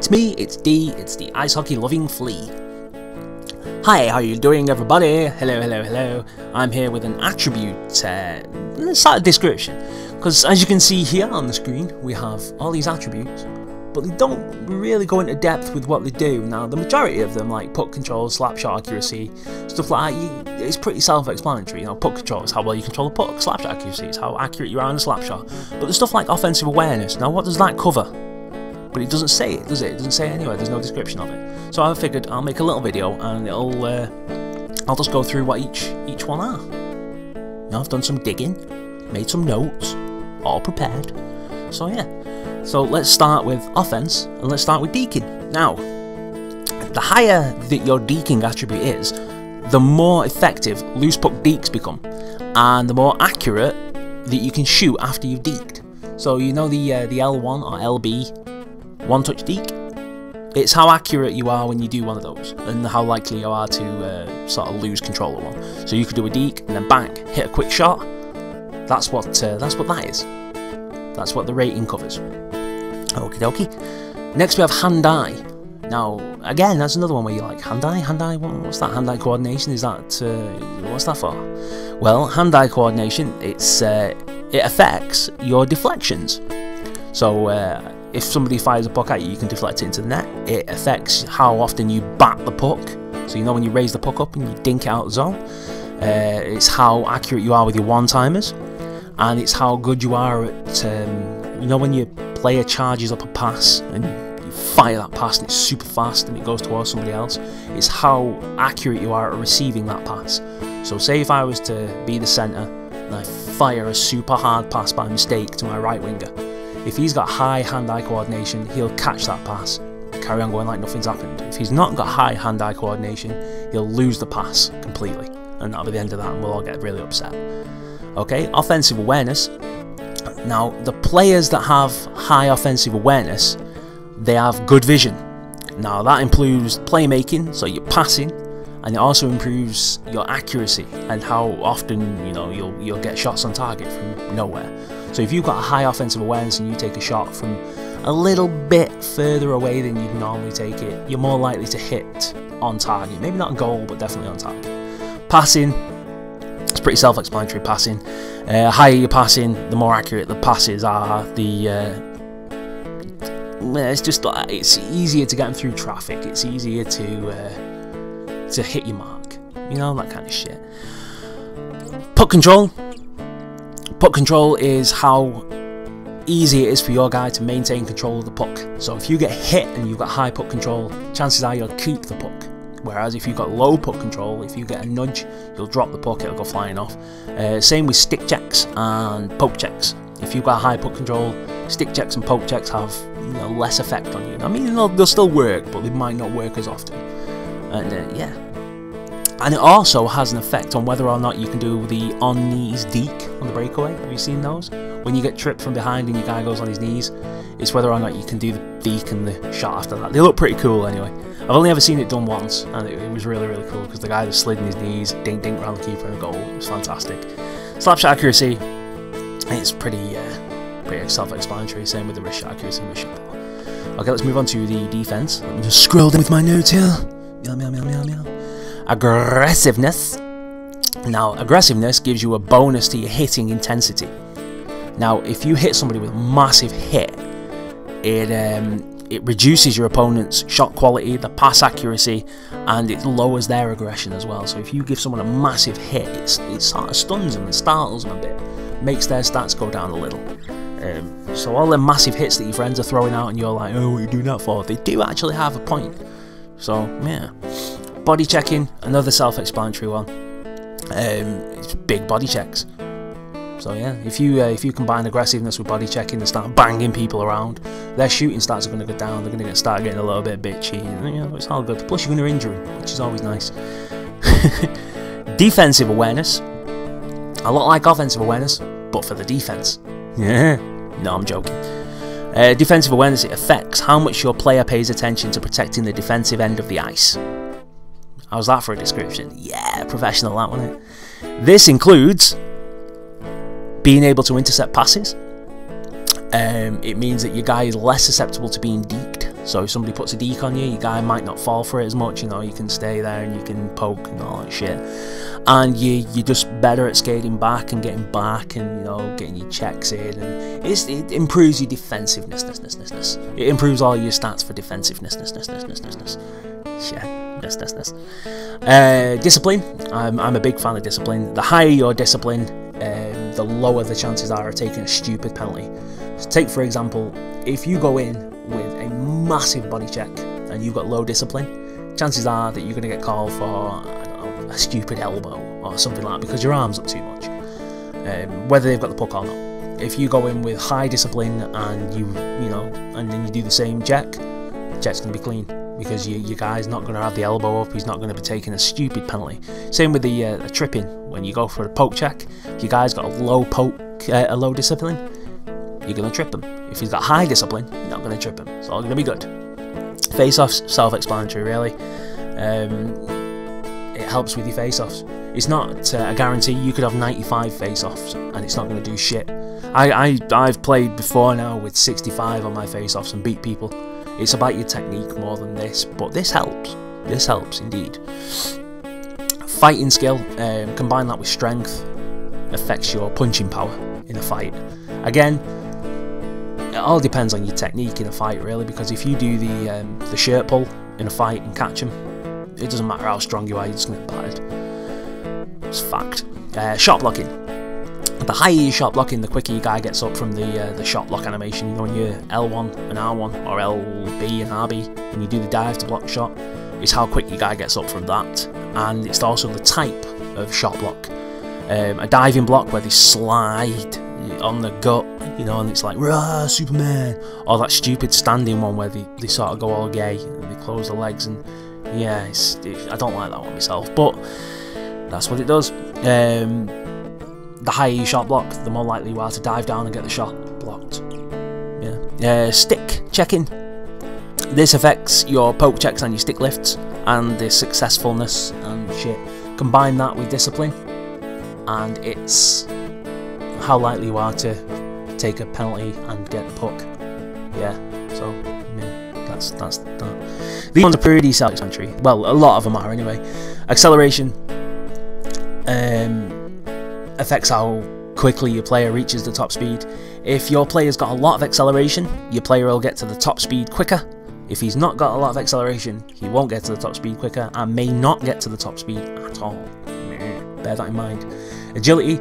It's me, it's D, it's the ice hockey loving flea. Hi, how you doing everybody? Hello, hello, hello. I'm here with an attribute, let's start a description. Because as you can see here on the screen, we have all these attributes, but they don't really go into depth with what they do. Now, the majority of them, like puck control, slap shot accuracy, stuff like that, it's pretty self-explanatory. You know, puck control is how well you control a puck, slap shot accuracy is how accurate you are on a slap shot. But there's stuff like offensive awareness. Now, what does that cover? But it doesn't say it, does it? It doesn't say it anywhere, there's no description of it. So I figured I'll make a little video and I'll just go through what each one are. Now, I've done some digging, made some notes, all prepared. So yeah. So let's start with offense and let's start with deking. Now, the higher that your deking attribute is, the more effective loose puck dekes become, and the more accurate that you can shoot after you've deked. So you know the L1 or LB one-touch deke? It's how accurate you are when you do one of those, and how likely you are to sort of lose control of one. So you could do a deke and then bang, hit a quick shot. That's what that is. That's what the rating covers. Okie dokie. Next we have hand-eye. Now, again, that's another one where you're like, hand-eye, what's that? Hand-eye coordination, is that, what's that for? Well, hand-eye coordination, it affects your deflections. So, if somebody fires a puck at you, you can deflect it into the net. It affects how often you bat the puck. So, you know when you raise the puck up and you dink it out of the zone. It's how accurate you are with your one-timers. And it's how good you are at, you know when your player charges up a pass and you fire that pass and it's super fast and it goes towards somebody else. It's how accurate you are at receiving that pass. So say if I was to be the centre and I fire a super hard pass by mistake to my right winger. If he's got high hand-eye coordination, he'll catch that pass, carry on going like nothing's happened. If he's not got high hand-eye coordination, he'll lose the pass completely. And that'll be the end of that and we'll all get really upset. Okay, offensive awareness. Now, the players that have high offensive awareness, they have good vision. Now, that improves playmaking, so you're passing, and it also improves your accuracy and how often, you know, you'll get shots on target from nowhere. So if you've got a high offensive awareness and you take a shot from a little bit further away than you'd normally take it, you're more likely to hit on target. Maybe not a goal, but definitely on target. Passing. It's pretty self-explanatory, passing. Higher you're passing, the more accurate the passes are. It's just like, it's easier to get them through traffic. It's easier to hit your mark. You know, that kind of shit. Puck control. Puck control is how easy it is for your guy to maintain control of the puck. So if you get hit and you've got high puck control, chances are you'll keep the puck. Whereas if you've got low puck control, if you get a nudge, you'll drop the puck, it'll go flying off. Same with stick checks and poke checks. If you've got high puck control, stick checks and poke checks have, you know, less effect on you. I mean, they'll still work, but they might not work as often. And yeah. And it also has an effect on whether or not you can do the on-knees deke on the breakaway. Have you seen those? When you get tripped from behind and your guy goes on his knees, it's whether or not you can do the deke and the shot after that. They look pretty cool anyway. I've only ever seen it done once, and it was really, really cool because the guy just slid in his knees, dink around the keeper and a goal. It was fantastic. Slap shot accuracy, it's pretty self-explanatory. Same with the wrist shot accuracy and wrist shot ball. Okay, let's move on to the defense. Let me just scroll down with my notes here. Meow, meow, meow, meow, meow. Aggressiveness. Now, aggressiveness gives you a bonus to your hitting intensity. Now, if you hit somebody with a massive hit, it reduces your opponent's shot quality, the pass accuracy, and it lowers their aggression as well. So if you give someone a massive hit, it sort of stuns them and startles them a bit, makes their stats go down a little. So all the massive hits that your friends are throwing out and you're like, oh, what are you doing that for? They do actually have a point. So, yeah. Body checking, another self-explanatory one. It's big body checks. So yeah, if you combine aggressiveness with body checking and start banging people around, their shooting stats are going to go down. They're going to start getting a little bit bitchy. And, you know, it's all good. Plus, you're going to injure them, which is always nice. Defensive awareness, a lot like offensive awareness, but for the defense. Yeah, no, I'm joking. Defensive awareness, it affects how much your player pays attention to protecting the defensive end of the ice. How's that for a description? Yeah, professional, that wasn't it? This includes being able to intercept passes. It means that your guy is less susceptible to being deked. So if somebody puts a deke on you, your guy might not fall for it as much, you know, you can stay there and you can poke and all that shit. And you're just better at skating back and getting back and, you know, getting your checks in, and it improves your defensiveness. It improves all your stats for defensiveness. Discipline. I'm a big fan of discipline. The higher your discipline, the lower the chances are of taking a stupid penalty. So take, for example, if you go in with a massive body check and you've got low discipline, chances are that you're going to get called for, I don't know, a stupid elbow or something like that because your arm's up too much, whether they've got the puck or not. If you go in with high discipline and you know, and then you do the same check's going to be clean, because your guy's not going to have the elbow up, he's not going to be taking a stupid penalty. Same with the tripping. When you go for a poke check, if your guy's got a low discipline, you're going to trip him. If he's got high discipline, you're not going to trip him. It's all going to be good. Face-offs, self-explanatory really. It helps with your face-offs. It's not a guarantee. You could have 95 face-offs and it's not going to do shit. I've played before now with 65 on my face-offs and beat people. It's about your technique more than this, but this helps. This helps indeed. Fighting skill, combine that with strength, affects your punching power in a fight. Again, it all depends on your technique in a fight really, because if you do the shirt pull in a fight and catch him, it doesn't matter how strong you are, you're just going to get battered. It's fact. Shot blocking. The higher your shot blocking, the quicker your guy gets up from the shot block animation. You know, when you're L1 and R1 or LB and RB, when you do the dive to block the shot, it's how quick your guy gets up from that. And it's also the type of shot block. A diving block where they slide on the gut, you know, and it's like, rah, Superman. Or that stupid standing one where they sort of go all gay and they close the legs, and yeah, I don't like that one myself, but that's what it does. The higher you shot block, the more likely you are to dive down and get the shot blocked. Yeah. Stick checking. This affects your poke checks and your stick lifts and the successfulness and shit. Combine that with discipline, and it's how likely you are to take a penalty and get the puck. Yeah. So yeah, that's that. These ones are pretty self-explanatory. Well, a lot of them are anyway. Acceleration. Affects how quickly your player reaches the top speed. If your player's got a lot of acceleration, your player will get to the top speed quicker. If he's not got a lot of acceleration, he won't get to the top speed quicker and may not get to the top speed at all. Bear that in mind. Agility.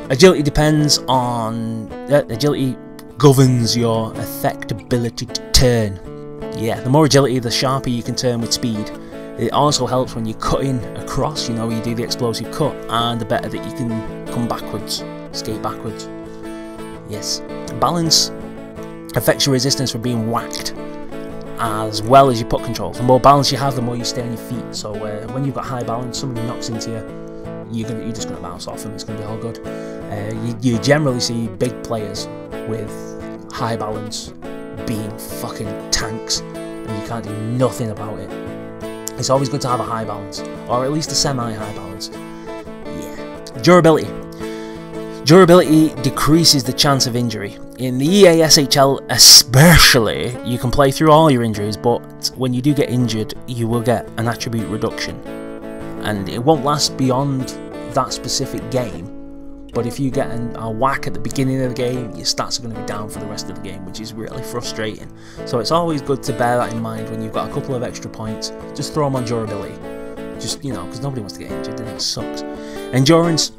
Agility depends on... agility governs your effectability to turn. Yeah, the more agility, the sharper you can turn with speed. It also helps when you're cutting across, you know, you do the explosive cut, and the better that you can come backwards, skate backwards. Yes. Balance affects your resistance for being whacked, as well as your puck control. The more balance you have, the more you stay on your feet. So when you've got high balance, somebody knocks into you, you're just going to bounce off them, it's going to be all good. You generally see big players with high balance being fucking tanks, and you can't do nothing about it. It's always good to have a high balance, or at least a semi-high balance. Yeah. Durability. Durability decreases the chance of injury. In the EASHL especially, you can play through all your injuries, but when you do get injured, you will get an attribute reduction. And it won't last beyond that specific game, but if you get a whack at the beginning of the game, your stats are going to be down for the rest of the game, which is really frustrating. So it's always good to bear that in mind when you've got a couple of extra points. Just throw them on durability. Just, you know, because nobody wants to get injured, then it sucks. Endurance.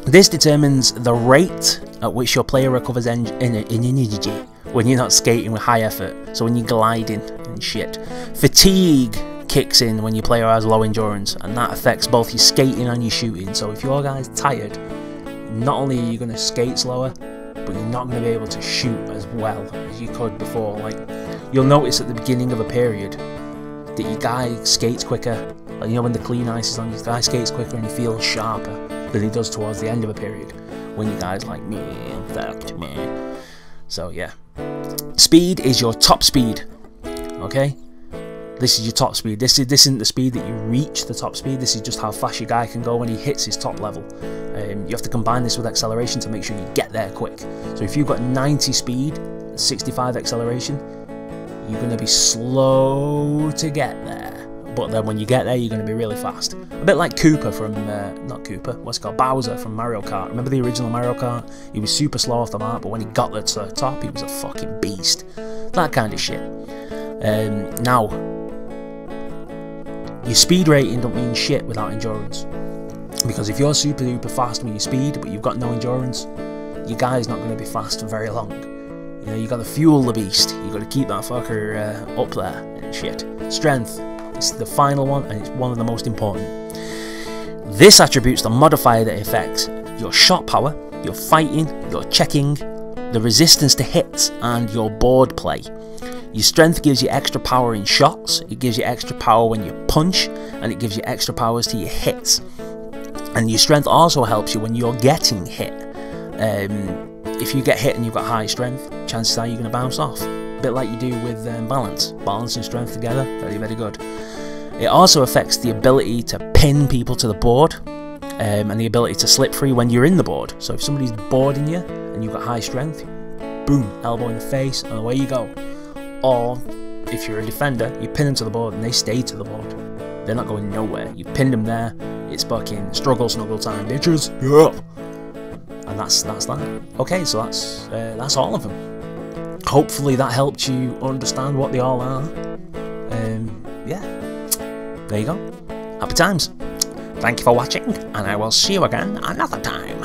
This determines the rate at which your player recovers energy when you're not skating with high effort. So when you're gliding and shit. Fatigue kicks in when your player has low endurance, and that affects both your skating and your shooting. So if your guy's tired, not only are you going to skate slower, but you're not going to be able to shoot as well as you could before. Like, you'll notice at the beginning of a period that your guy skates quicker. Like, you know, when the clean ice is on, your guy skates quicker and he feels sharper than he does towards the end of a period, when your guy's like, man, fucked, man. So yeah. Speed is your top speed. Okay? This is your top speed. This isn't the speed that you reach the top speed. This is just how fast your guy can go when he hits his top level. You have to combine this with acceleration to make sure you get there quick. So if you've got 90 speed, 65 acceleration, you're going to be slow to get there. But then when you get there, you're going to be really fast. A bit like Cooper from, not Cooper, what's it called? Bowser from Mario Kart. Remember the original Mario Kart? He was super slow off the map, but when he got there to the top, he was a fucking beast. That kind of shit. Now, your speed rating don't mean shit without endurance. Because if you're super duper fast with your speed, but you've got no endurance, your guy's not going to be fast for very long. You know, you got to fuel the beast. You got to keep that fucker up there and shit. Strength. It's the final one, and it's one of the most important. This attribute's the modifier that affects your shot power, your fighting, your checking, the resistance to hits, and your board play. Your strength gives you extra power in shots, it gives you extra power when you punch, and it gives you extra powers to your hits. And your strength also helps you when you're getting hit. If you get hit and you've got high strength, chances are you're going to bounce off. A bit like you do with balance. Balance and strength together, very, very good. It also affects the ability to pin people to the board, and the ability to slip free when you're in the board. So if somebody's boarding you and you've got high strength, boom, elbow in the face, and away you go. Or if you're a defender, you pin them to the board and they stay to the board. They're not going nowhere. You pinned them there. It's fucking struggle snuggle time, bitches. Yeah. And that's that. Okay, so that's all of them. Hopefully that helped you understand what they all are. Yeah, there you go. Happy times. Thank you for watching, and I will see you again another time.